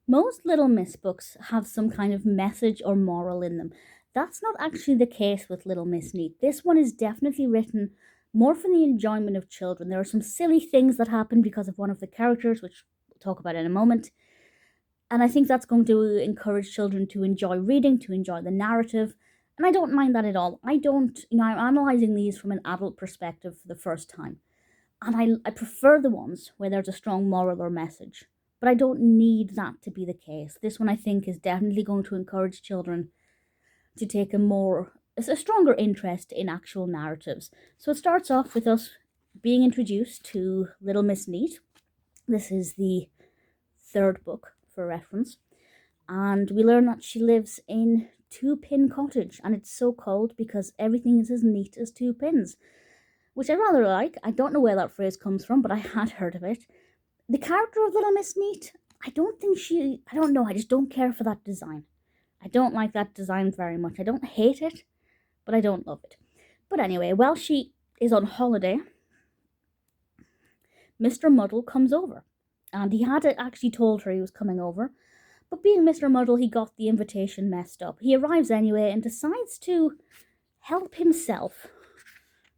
Most Little Miss books have some kind of message or moral in them. That's not actually the case with Little Miss Neat. This one is definitely written more for the enjoyment of children. There are some silly things that happen because of one of the characters, which we'll talk about in a moment. And I think that's going to encourage children to enjoy reading, to enjoy the narrative. And I don't mind that at all. I don't, I'm analysing these from an adult perspective for the first time. And I prefer the ones where there's a strong moral or message. But I don't need that to be the case. This one I think is definitely going to encourage children to take a stronger interest in actual narratives. So it starts off with us being introduced to Little Miss Neat. This is the third book for reference. And we learn that she lives in Two Pin Cottage, and it's so called because everything is as neat as two pins, which I rather like. I don't know where that phrase comes from, but I had heard of it. The character of Little Miss Neat, I don't know, I just don't care for that design. I don't like that design very much. I don't hate it, but I don't love it. But anyway, while she is on holiday, Mr. Muddle comes over. And he had actually told her he was coming over. But being Mr. Muddle, he got the invitation messed up. He arrives anyway and decides to help himself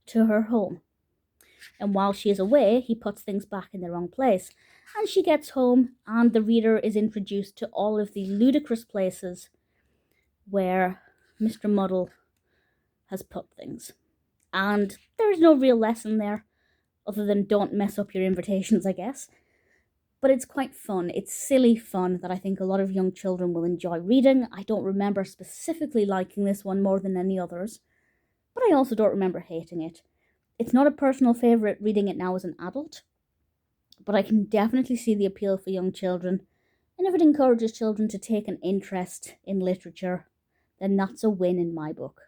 to her home. And while she is away, he puts things back in the wrong place. And she gets home, and the reader is introduced to all of the ludicrous places where Mr. Muddle has put things. And there is no real lesson there, other than don't mess up your invitations, I guess. But it's quite fun. It's silly fun that I think a lot of young children will enjoy reading. I don't remember specifically liking this one more than any others, but I also don't remember hating it. It's not a personal favourite reading it now as an adult, but I can definitely see the appeal for young children, and if it encourages children to take an interest in literature, then that's a win in my book.